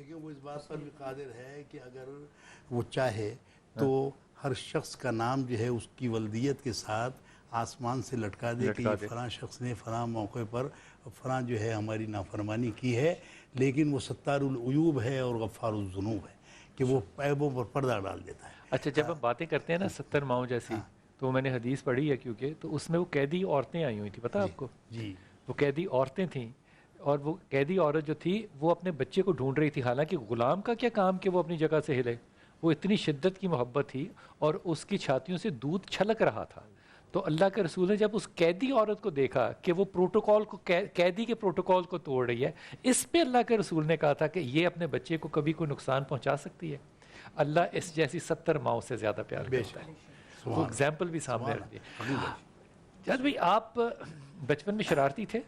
لیکن وہ اس بات پر بھی قادر ہے کہ اگر وہ چاہے تو ہر شخص کا نام جو ہے اس کی ولدیت کے ساتھ آسمان سے لٹکا دے کہ یہ فلاں شخص نے فلاں موقع پر فلاں جو ہے ہماری نافرمانی کی ہے، لیکن وہ ستار العیوب ہے اور غفار الذنوب ہے کہ وہ عیبوں پر پردہ ڈال دیتا ہے۔ اچھا، جب ہم باتیں کرتے ہیں نا 70 ماؤں جیسی، تو میں نے حدیث پڑھی ہے کیونکہ، تو اس میں وہ قیدی عورتیں آئی ہوئی تھیں، پتہ آپ کو؟ جی، وہ قیدی عورتیں تھیں، اور وہ قیدی عورت جو تھی وہ اپنے بچے کو ڈھونڈ رہی تھی، حالانکہ غلام کا کیا کام کہ وہ اپنی جگہ سے ہلے، وہ اتنی شدت کی محبت تھی اور اس کی چھاتیوں سے دودھ چھلک رہا تھا۔ تو اللہ کے رسول نے جب اس قیدی عورت کو دیکھا کہ وہ پروٹوکول کو، قیدی کے پروٹوکول کو توڑ رہی ہے، اس پہ اللہ کے رسول نے کہا تھا کہ یہ اپنے بچے کو کبھی کوئی نقصان پہنچا سکتی ہے؟ اللہ اس جیسی 70 ماؤں سے زیادہ پیار کرتا ہے۔ وہ اگزامپل بھی سامنے رکھ دیا۔ جاد بھائی، آپ بچپن میں شرارتی تھے؟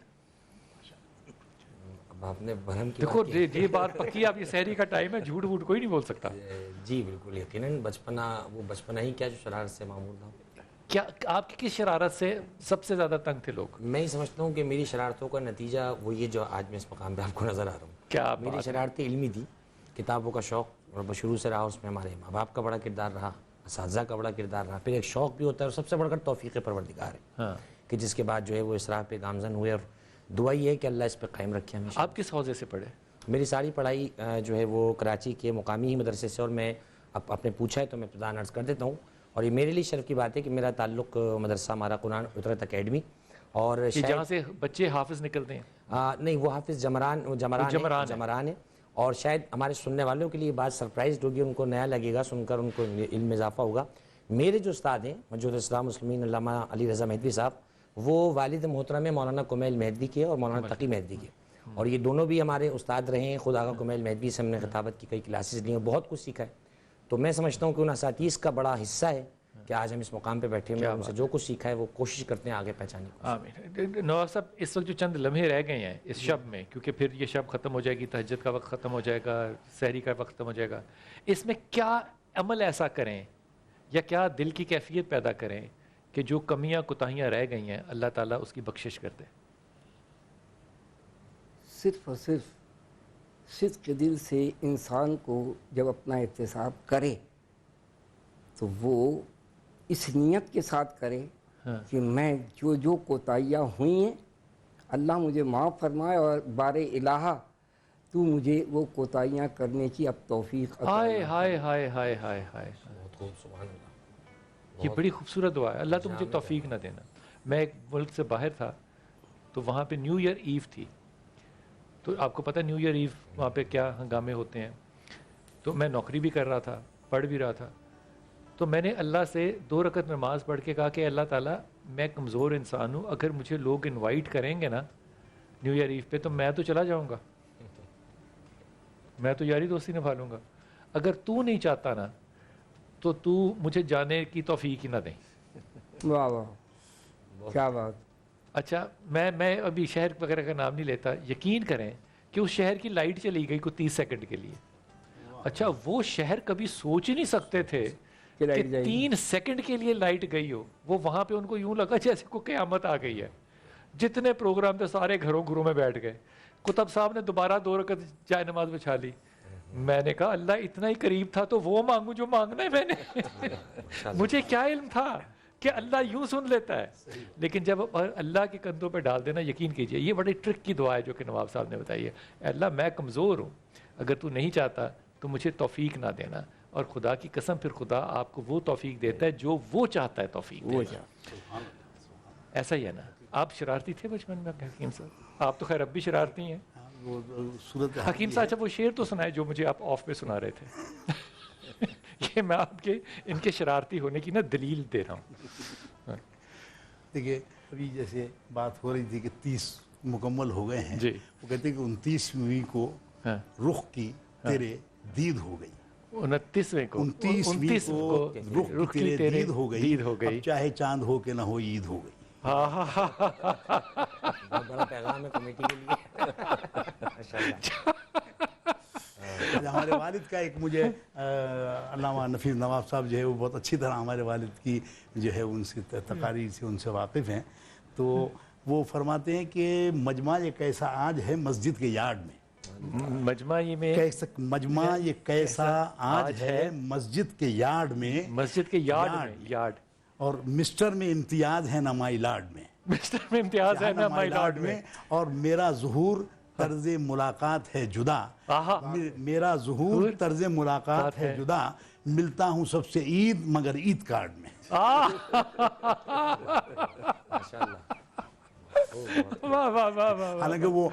آپ نے برہم کی دیکھو یہ بات پکی، آپ یہ سحری کا ٹائم ہے، جھوٹ ووٹ کوئی نہیں بول سکتا۔ جی بالکل، یقیناً بچپنا، وہ بچپنا ہی کیا جو شرارت سے معمول تھا۔ کیا آپ کی کس شرارت سے سب سے زیادہ تنگ تھے لوگ؟ میں ہی سمجھتا ہوں کہ میری شرارتوں کا نتیجہ وہ یہ جو آج میں اس مقام پہ آپ کو نظر آ رہا ہوں۔ کیا میری شرارتیں علمی تھی، کتابوں کا شوق اور شروع سے رہا، اس میں ہمارے ماں باپ کا بڑا کردار رہا، اساتذہ کا بڑا کردار رہا، پھر ایک شوق بھی ہوتا ہے اور سب سے بڑھ کر توفیق پروردگار ہے کہ جس کے بعد جو ہے وہ اس راہ پہ گامزن ہوئے، اور دعا یہ ہے کہ اللہ اس پہ قائم رکھے ہمیشہ۔ آپ کس حوزے سے پڑھے؟ میری ساری پڑھائی جو ہے وہ کراچی کے مقامی ہی مدرسے سے، اور میں اپنے پوچھا ہے تو میں ابتداً عرض کر دیتا ہوں، اور یہ میرے لیے شرف کی بات ہے کہ میرا تعلق مدرسہ ہمارا قرآن عطرت اکیڈمی، اور جہاں سے بچے حافظ نکلتے ہیں؟ نہیں، وہ حافظ جمران ہے، اور شاید ہمارے سننے والوں کے لیے بات سرپرائز ہوگی، ان کو نیا لگے گا سن کر، ان کو علم میں اضافہ ہوگا۔ میرے جو استاد ہیں موجود اسلام مسلمین علامہ علی رضا مہدوی صاحب، وہ والد محترم مولانا کمیل مہدوی کے اور مولانا تقی مہدوی کے، اور یہ دونوں بھی ہمارے استاد رہے ہیں۔ خود آغا کمیل مہدوی سے ہم نے خطابت کی کئی کلاسز لی ہیں، بہت کچھ سیکھا ہے۔ تو میں سمجھتا ہوں کہ ان اساتذہ کا بڑا حصہ ہے کہ آج ہم اس مقام پہ بیٹھے ہیں، ان سے جو کچھ سیکھا ہے وہ کوشش کرتے ہیں آگے پہچانے کی۔ آمین۔ نواب صاحب، اس وقت جو چند لمحے رہ گئے ہیں اس شب میں، کیونکہ پھر یہ شب ختم ہو جائے گی، تہجد کا وقت ختم ہو جائے گا، سحری کا وقت ختم ہو جائے گا، اس میں کیا عمل ایسا کریں یا کیا دل کی کیفیت پیدا کریں کہ جو کمیاں کوتاہیاں رہ گئی ہیں اللہ تعالیٰ اس کی بخشش کر دے؟ صرف اور صرف صدق کے دل سے انسان کو جب اپنا احتساب کرے تو وہ اس نیت کے ساتھ کرے کہ میں جو کوتاہیاں ہوئی ہیں اللہ مجھے معاف فرمائے، اور بار الہہ تو مجھے وہ کوتاہیاں کرنے کی اب توفیق عطا ہائے ہائے ہائے ہائے ہائے ہائے، بہت خوب، سبحان اللہ۔ یہ بڑی خوبصورت دعا ہے، اللہ تو مجھے توفیق نہ دینا۔ میں ایک ملک سے باہر تھا، تو وہاں پہ نیو ایئر ایو تھی، تو آپ کو پتہ نیو ایئر ایو وہاں پہ کیا ہنگامے ہوتے ہیں، تو میں نوکری بھی کر رہا تھا، پڑھ بھی رہا تھا، تو میں نے اللہ سے 2 رکعت نماز پڑھ کے کہا کہ اللہ تعالیٰ میں کمزور انسان ہوں، اگر مجھے لوگ انوائٹ کریں گے نا نیو ایئر ایو پہ تو میں تو چلا جاؤں گا، میں تو یاری دوستی نبھا لوں گا، اگر تو نہیں چاہتا نا تو تو مجھے جانے کی توفیق ہی نہ دیں۔ واہ واہ، کیا بات۔ اچھا، میں ابھی شہر وغیرہ کا نام نہیں لیتا، یقین کریں کہ اس شہر کی لائٹ چلی گئی کوئی 30 سیکنڈ کے لیے۔ اچھا، وہ شہر کبھی سوچ ہی نہیں سکتے تھے کہ 3 سیکنڈ کے لیے لائٹ گئی ہو، وہ وہاں پہ ان کو یوں لگا جیسے کوئی قیامت آ گئی ہے۔ جتنے پروگرام تھے سارے گھروں میں بیٹھ گئے۔ کتب صاحب نے دوبارہ 2 رکعت جائے نماز بچھا لی۔ میں نے کہا اللہ اتنا ہی قریب تھا تو وہ مانگوں جو مانگنا ہے میں نے، مجھے کیا علم تھا کہ اللہ یوں سن لیتا ہے۔ لیکن جب اللہ کے کندھوں پہ ڈال دینا، یقین کیجئے یہ بڑی ٹرک کی دعا ہے جو کہ نواب صاحب نے بتائی ہے، اللہ میں کمزور ہوں، اگر تو نہیں چاہتا تو مجھے توفیق نہ دینا، اور خدا کی قسم پھر خدا آپ کو وہ توفیق دیتا ہے جو وہ چاہتا ہے توفیق دیتا ہے۔ ایسا ہی ہے نا؟ آپ شرارتی تھے بچپن میں حکیم صاحب؟ آپ تو خیر اب بھی شرارتی ہیں حکیم صاحب۔ اچھا وہ شعر تو سنائے جو مجھے آپ آف پہ سنا رہے تھے، یہ میں آپ کے ان کے شرارتی ہونے کی نا دلیل دے رہا ہوں۔ دیکھیے ابھی جیسے بات ہو رہی تھی کہ 30 مکمل ہو گئے ہیں، وہ کہتے ہیں کہ 29ویں کو رخ کی تیرے دید ہو گئی، 29ویں کو رخ کی تیرے دید ہو گئی، اب چاہے چاند ہو کہ نہ ہو عید ہو گئی۔ بہت بڑا پیغام ہے کمیٹی کے لیے۔ ہمارے والد کا ایک مجھے علامہ نفیس نواب صاحب جو ہے وہ بہت اچھی طرح ہمارے والد کی جو ہے ان سے تقاریر سے ان سے واقف ہیں، تو وہ فرماتے ہیں کہ مجمع ایک ایسا آج ہے مسجد کے یارڈ میں مجمع یہ میں مجمع یہ کیسا آج ہے مسجد کے یارڈ میں، مسجد کے یارڈ اور مسٹر میں امتیاز ہے نا مائی لارڈ میں، مسٹر میں امتیاز ہے نا مائی لارڈ میں، اور میرا ظہور طرز ملاقات ہے جدا، میرا ظہور طرز ملاقات ہے جدا، ملتا ہوں سب سے عید مگر عید کارڈ میں۔ حالانکہ وہ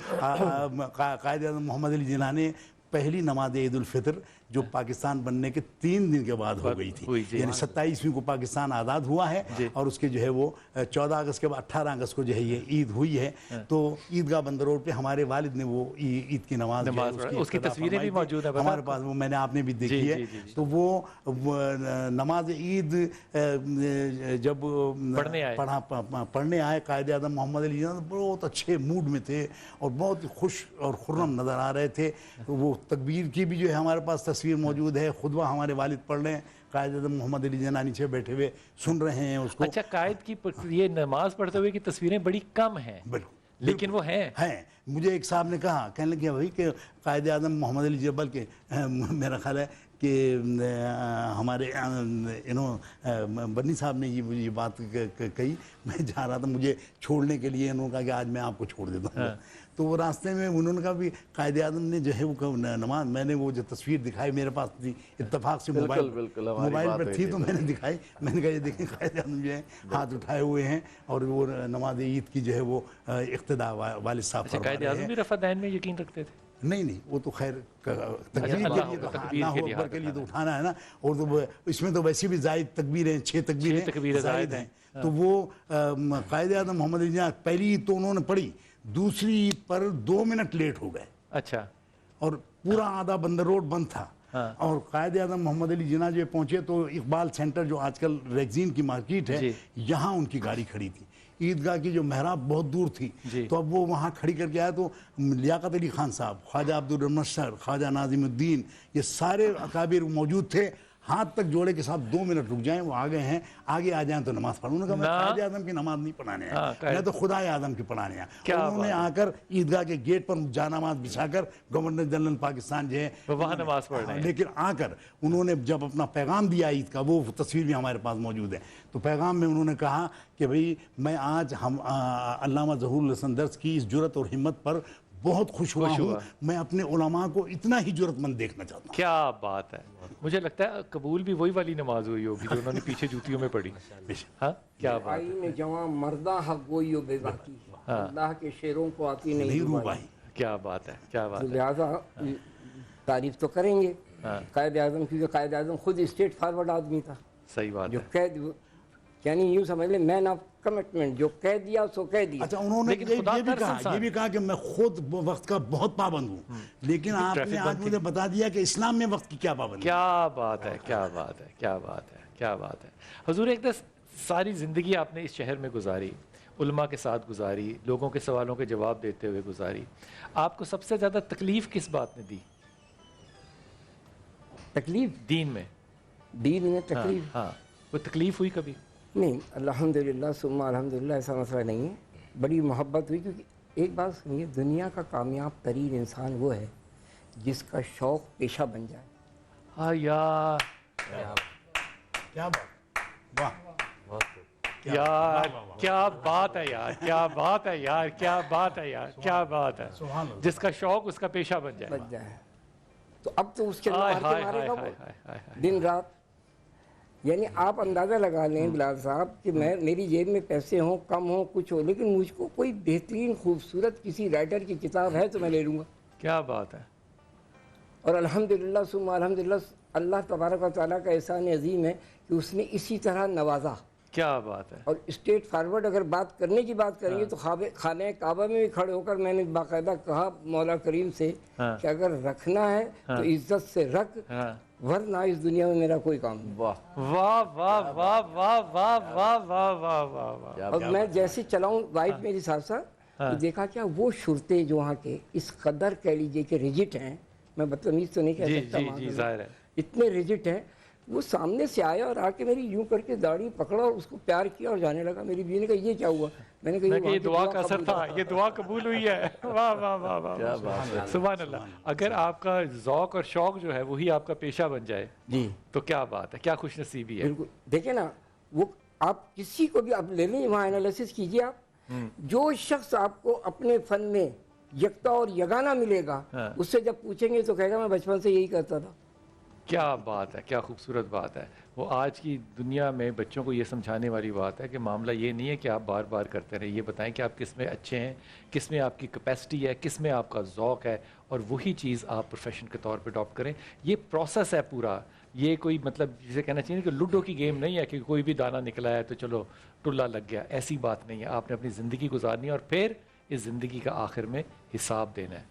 قائد اعظم محمد علی جناح نے پہلی نماز عید الفطر جو پاکستان بننے کے 3 دن کے بعد ہو گئی تھی، یعنی 27ویں کو پاکستان آزاد ہوا ہے اور اس کے جو ہے وہ 14 اگست کے بعد 18 اگست کو جو ہے یہ عید ہوئی ہے، تو عیدگاہ بندر روڈ پہ ہمارے والد نے وہ عید کی نماز اس کی تصویریں بھی موجود ہیں ہمارے پاس، وہ میں نے آپ نے بھی دیکھی ہے۔ تو وہ نماز عید جب پڑھنے آئے قائد اعظم محمد علی جناح بہت اچھے موڈ میں تھے اور بہت خوش اور خرم نظر آ رہے تھے۔ وہ تکبیر کی بھی جو ہے ہمارے پاس تصویر موجود ہے، خطبہ ہمارے والد پڑھ رہے ہیں، قائد اعظم محمد علی جناح نیچے بیٹھے ہوئے سن رہے ہیں اس کو۔ اچھا، قائد کی یہ نماز پڑھتے ہوئے کی تصویریں بڑی کم ہیں، لیکن وہ ہیں۔ مجھے ایک صاحب نے کہا، کہنے لگے بھائی کہ قائد اعظم محمد علی جناح کے میرا خیال ہے کہ ہمارے بنی صاحب نے یہ بات کہی، میں جا رہا تھا مجھے چھوڑنے کے لیے، انہوں نے کہا کہ آج میں آپ کو چھوڑ دیتا ہوں، تو وہ راستے میں انہوں نے کہا بھی قائد اعظم نے جو ہے وہ نماز، میں نے وہ جو تصویر دکھائی میرے پاس تھی، اتفاق سے موبائل پر تھی تو میں نے دکھائی، میں نے کہا یہ دیکھیں قائد اعظم جو ہے ہاتھ اٹھائے ہوئے ہیں اور وہ نماز عید کی جو ہے وہ اقتدا والد صاحب فرما رہے ہیں۔ قائد اعظم بھی رفع دین میں یقین رکھتے تھے؟ نہیں، وہ تو خیر تکبیر کے لیے تو اٹھانا ہے نا، اور تو اس میں تو ویسے بھی زائد تکبیریں 6 تکبیریں زائد ہیں، تو وہ قائد اعظم محمد علی جناح پہلی عید تو انہوں نے پڑھی، دوسری عید پر 2 منٹ لیٹ ہو گئے، اچھا، اور پورا آدھا بندر روڈ بند تھا، اور قائد اعظم محمد علی جناح جو پہنچے تو اقبال سینٹر جو آج کل ریگزین کی مارکیٹ ہے یہاں ان کی گاڑی کھڑی تھی، عیدگاہ کی جو محراب بہت دور تھی، تو اب وہ وہاں کھڑی کر کے آیا، تو لیاقت علی خان صاحب، خواجہ عبدالرحمن سر، خواجہ ناظم الدین، یہ سارے اکابر موجود تھے، ہاتھ تک جوڑے کے ساتھ 2 منٹ رک جائیں، وہ آگے ہیں، آگے آ جائیں تو نماز پڑھوں۔ انہوں نے کہا میں قائد اعظم کی نماز نہیں پڑھانے آیا، میں تو خدا اعظم کی پڑھانے آیا۔ انہوں نے آ کر عیدگاہ کے گیٹ پر جانماز بچھا کر گورنر جنرل پاکستان جو ہے وہاں نماز پڑھ رہے ہیں، لیکن آ کر انہوں نے جب اپنا پیغام دیا عید کا، وہ تصویر بھی ہمارے پاس موجود ہے، تو پیغام میں انہوں نے کہا کہ بھئی میں آج علامہ ظہور الحسن درس کی اس جرأت اور ہمت پر بہت خوش ہوا ہوں، میں اپنے علماء کو اتنا ہی جرأت مند دیکھنا چاہتا ہوں۔ کیا بات ہے، مجھے لگتا ہے قبول بھی وہی والی نماز ہوئی ہوگی جو انہوں نے پیچھے جوتیوں میں پڑھی۔ ہاں، کیا بات ہے، جوان مردہ حق گوئی و بے باکی، اللہ کے شعروں کو آتی نہیں روبائی، کیا بات ہے، کیا بات ہے، لہٰذا تعریف تو کریں گے قائد اعظم کی، قائد اعظم خود اسٹیٹ فارورڈ آدمی تھا، صحیح بات جو قید، یعنی یوں سمجھ لیں مین آف کمٹمنٹ، جو کہہ دیا سو کہہ دیا۔ اچھا، انہوں نے یہ بھی کہا کہ میں خود وقت کا بہت پابند ہوں، لیکن آپ نے آج مجھے بتا دیا کہ اسلام میں وقت کی کیا پابندی۔ کیا بات ہے، کیا بات ہے، کیا بات ہے، کیا بات ہے حضور، ایک دس ساری زندگی آپ نے اس شہر میں گزاری، علماء کے ساتھ گزاری، لوگوں کے سوالوں کے جواب دیتے ہوئے گزاری، آپ کو سب سے زیادہ تکلیف کس بات نے دی؟ تکلیف دین میں تکلیف؟ ہاں، کوئی تکلیف ہوئی کبھی؟ نہیں، الحمدللہ ثم الحمدللہ، ایسا مسئلہ نہیں ہے، بڑی محبت ہوئی، کیونکہ ایک بات سنیے، دنیا کا کامیاب ترین انسان وہ ہے جس کا شوق پیشہ بن جائے۔ ہاں یار، کیا بات، واہ یار کیا بات ہے، یار کیا بات ہے، یار کیا بات ہے، یار کیا بات ہے، جس کا شوق اس کا پیشہ بن جائے۔ تو اب تو اس کے مارے گا دن رات، یعنی آپ اندازہ لگا لیں بلال صاحب کہ میری جیب میں پیسے ہوں، کم ہوں، کچھ ہو، لیکن مجھ کو کوئی بہترین خوبصورت کسی رائٹر کی کتاب ہے تو میں لے لوں گا۔ کیا بات ہے، اور الحمدللہ ثم الحمدللہ، اللہ تبارک و تعالیٰ کا احسان عظیم ہے کہ اس نے اسی طرح نوازا۔ کیا بات ہے، اور اسٹیٹ فارورڈ اگر بات کرنے کی بات کریں گے تو خانہ کعبہ میں بھی کھڑے ہو کر میں نے باقاعدہ کہا مولا کریم سے کہ اگر رکھنا ہے تو عزت سے رکھ، ورنہ اس دنیا میں میرا کوئی کام نہیں۔ واہ واہ واہ واہ واہ واہ واہ واہ واہ واہ۔ اور میں جیسے چلاؤں وائف میری ساتھ ساتھ، دیکھا کیا وہ شرطے جو وہاں کے اس قدر کہہ لیجئے کہ ریجٹ ہیں، میں بدتمیز تو نہیں کہہ سکتا، اتنے ریجٹ ہیں، وہ سامنے سے آیا اور آ کے میری یوں کر کے داڑھی پکڑا اور اس کو پیار کیا اور جانے لگا. میری بیوی نے کہا یہ کیا ہوا؟ میں نے کہا یہ دعا کا اثر تھا, یہ دعا قبول ہوئی ہے. واہ واہ واہ واہ, سبحان اللہ. اگر آپ کا ذوق اور شوق جو ہے وہی آپ کا پیشہ بن جائے جی تو کیا بات ہے, کیا خوش نصیبی ہے. بالکل. دیکھیں نا, وہ آپ کسی کو بھی آپ لے لیں, وہاں انالیسس کیجیے آپ, جو شخص آپ کو اپنے فن میں یکتا اور یگانہ ملے گا, اس سے جب پوچھیں گے تو کہے گا میں بچپن سے یہی کرتا تھا. کیا بات ہے, کیا خوبصورت بات ہے. وہ آج کی دنیا میں بچوں کو یہ سمجھانے والی بات ہے کہ معاملہ یہ نہیں ہے کہ آپ بار بار کرتے رہیں, یہ بتائیں کہ آپ کس میں اچھے ہیں, کس میں آپ کی کیپیسٹی ہے, کس میں آپ کا ذوق ہے, اور وہی چیز آپ پروفیشن کے طور پہ اڈاپٹ کریں. یہ پروسیس ہے پورا. یہ کوئی مطلب جسے کہنا چاہیے کہ لوڈو کی گیم نہیں ہے کہ کوئی بھی دانہ نکلا ہے تو چلو ٹلا لگ گیا, ایسی بات نہیں ہے. آپ نے اپنی زندگی گزارنی ہے اور پھر اس زندگی کا آخر میں حساب دینا ہے.